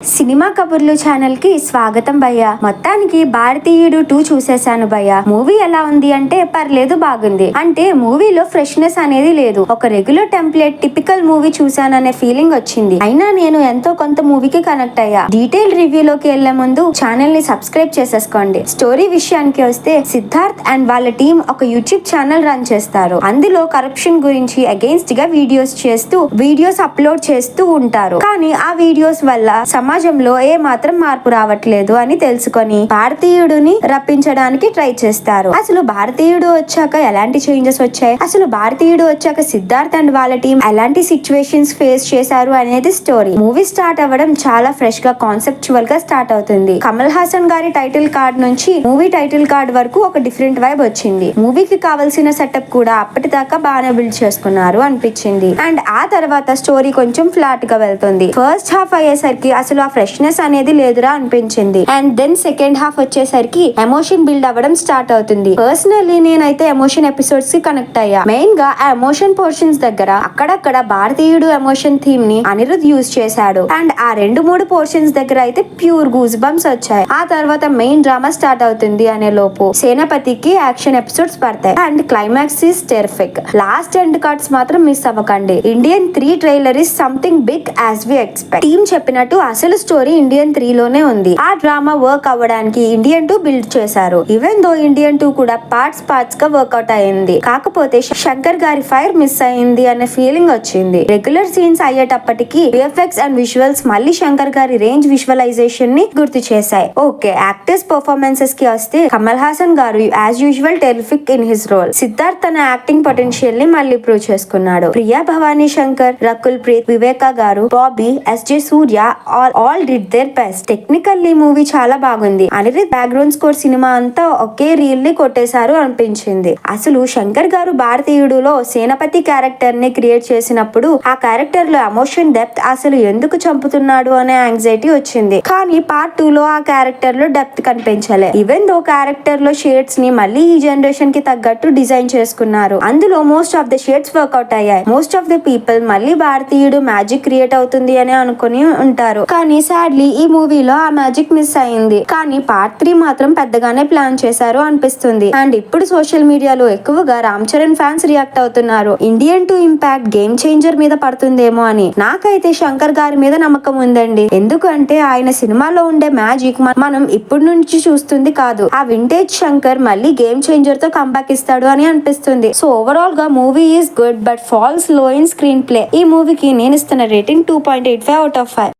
Cinema కబుర్లు channel కి స్వాగతం భయ్య. మొత్తానికి భారతీయుడు 2 చూసేశాను భయ్య. మూవీ ఎలా ఉంది అంటే పర్లేదు, బాగుంది. అంటే మూవీలో ఫ్రెష్నెస్ అనేది లేదు. ఒక రెగ్యులర్ టెంప్లెట్ టిపికల్ మూవీ చూసాననే ఫీలింగ్ వచ్చింది. అయినా నేను ఎంతో కొంత మూవీకి కనెక్ట్ అయ్యా. డీటెయిల్ రివ్యూలోకి వెళ్లే ముందు ఛానల్ ని సబ్స్క్రైబ్ చేసేసుకోండి. స్టోరీ విషయానికి వస్తే సిద్ధార్థ్ అండ్ వాళ్ళ టీం ఒక యూట్యూబ్ ఛానల్ రన్ చేస్తారు. అందులో కరప్షన్ గురించి అగెయిన్స్ట్ గా వీడియోస్ అప్లోడ్ చేస్తూ ఉంటారు. కానీ ఆ వీడియోస్ వల్ల సమాజంలో ఏ మాత్రం మార్పు రావట్లేదు అని తెలుసుకొని భారతీయుడిని రప్పించడానికి ట్రై చేస్తారు. అసలు భారతీయుడు వచ్చాక ఎలాంటి చేంజెస్ వచ్చాయి, అసలు భారతీయుడు వచ్చాక సిద్ధార్థ్ అండ్ వాళ్ళ టీం ఎలాంటి సిచ్యువేషన్స్ ఫేస్ చేశారు అనేది స్టోరీ. మూవీ స్టార్ట్ అవ్వడం చాలా ఫ్రెష్ గా కాన్సెప్చువల్ గా స్టార్ట్ అవుతుంది. కమల్ హాసన్ గారి టైటిల్ కార్డ్ నుంచి మూవీ టైటిల్ కార్డ్ వరకు ఒక డిఫరెంట్ వైబ్ వచ్చింది. మూవీకి కావాల్సిన సెటప్ కూడా అప్పటిదాకా బాగానే బిల్డ్ చేసుకున్నారు అనిపించింది. అండ్ ఆ తర్వాత స్టోరీ కొంచెం ఫ్లాట్ గా వెళ్తుంది. ఫస్ట్ హాఫ్ అయ్యేసరికి అసలు ఆ ఫ్రెష్నెస్ అనేది లేదురా అనిపించింది. అండ్ దెన్ సెకండ్ హాఫ్ వచ్చేసరికి ఎమోషన్ బిల్డ్ అవ్వడం స్టార్ట్ అవుతుంది. పర్సనల్లీ నేనైతే ఎమోషన్ ఎపిసోడ్స్ కి కనెక్ట్ అయ్యా. మెయిన్ గా ఆ ఎమోషన్ పోర్షన్స్ దగ్గర అక్కడక్కడ భారతీయుడు ఎమోషన్ థీమ్ ని అనిరుద్ యూజ్ చేశాడు. అండ్ ఆ 2-3 పోర్షన్స్ దగ్గర అయితే ప్యూర్ గూస్ బంప్స్ వచ్చాయి. ఆ తర్వాత మెయిన్ డ్రామా స్టార్ట్ అవుతుంది అనే లోపు సేనాపతికి యాక్షన్ ఎపిసోడ్స్ పడతాయి. And climax is terrific. Last end cards మాత్రం మిస్ అవ్వకండి. Indian 3 trailer is something big as we expect. Team చెప్పినట్టు అసలు స్టోరీ ఇండియన్ 3 లోనే ఉంది. ఆ డ్రామా వర్క్ అవ్వడానికి ఇండియన్ 2 బిల్డ్ చేశారు. ఈవెన్ దో ఇండియన్ 2 కూడా పార్ట్స్ గా వర్కౌట్ అయింది. కాకపోతే శంకర్ గారి ఫైర్ మిస్ అయింది అనే ఫీలింగ్ వచ్చింది. రెగ్యులర్ సీన్స్ అయ్యేటప్పటికి విఎఫ్ఎక్స్ అండ్ విజువల్స్ మళ్ళీ శంకర్ గారి రేంజ్ విజువలైజేషన్ ని గుర్తు చేశాయి. ఓకే, యాక్టర్స్ పర్ఫార్మెన్సెస్ కి వస్తే కమల్ హాసన్ గారు as usual terrific in his role. Siddharth తన యాక్టింగ్ పొటెన్షియల్ ని మళ్ళీ ప్రూవ్ చేసుకున్నాడు. ప్రియా భవానీ శంకర్, రకుల్ ప్రీత్, వివేక గారు, Bobby, SJ Surya all did their best. Technically movie చాలా బాగుంది. అనిరుద్ బ్యాక్గ్రౌండ్ స్కోర్ సినిమా అంతా ఒకే రీల్ ని కొట్టేశారు అనిపించింది. అసలు శంకర్ గారు భారతీయుడులో సేనాపతి క్యారెక్టర్ ని క్రియేట్ చేసినప్పుడు ఆ క్యారెక్టర్ లో ఎమోషన్ డెప్త్, అసలు ఎందుకు చంపుతున్నాడు అనే యాంగ్జైటీ వచ్చింది. కానీ పార్ట్ 2 లో ఆ క్యారెక్టర్ లో డెప్త్ కనిపించలే. ఈవెన్ దో క్యారెక్టర్ లో షేడ్స్ ని మళ్ళీ ఈ జనరేషన్ కి తగ్గట్టు డిజైన్ చేసుకున్నారు. అందులో most of the shades work out అయ్యాయి. మోస్ట్ ఆఫ్ ద పీపుల్ మళ్ళీ భారతీయుడు మ్యాజిక్ క్రియేట్ అవుతుంది అని అనుకుని ఉంటారు. కానీ సాడ్లీ ఈ మూవీలో ఆ మ్యాజిక్ మిస్ అయింది. కానీ పార్ట్ 3 మాత్రం పెద్దగానే ప్లాన్ చేశారు అనిపిస్తుంది. అండ్ ఇప్పుడు సోషల్ మీడియాలో ఎక్కువగా రామ్ చరణ్ ఫ్యాన్స్ రియాక్ట్ అవుతున్నారు. ఇండియన్ 2 ఇంపాక్ట్ గేమ్ చేంజర్ మీద పడుతుందేమో అని. నాకైతే శంకర్ గారి మీద నమ్మకం ఉందండి. ఎందుకంటే ఆయన సినిమాలో ఉండే మ్యాజిక్ మనం ఇప్పటి నుంచి చూస్తుంది కాదు. ఆ వింటేజ్ శంకర్ మళ్ళీ గేమ్ చేంజర్ తో కంబ్యాక్ ఇస్తాడు అని అనిపిస్తుంది. సో ఓవరాల్ గా movie is good but falls లో ఇన్ స్క్రీన్ ప్లే. ఈ మూవీకి నేను ఇస్తున్న రేటింగ్ 2.85 out of 5.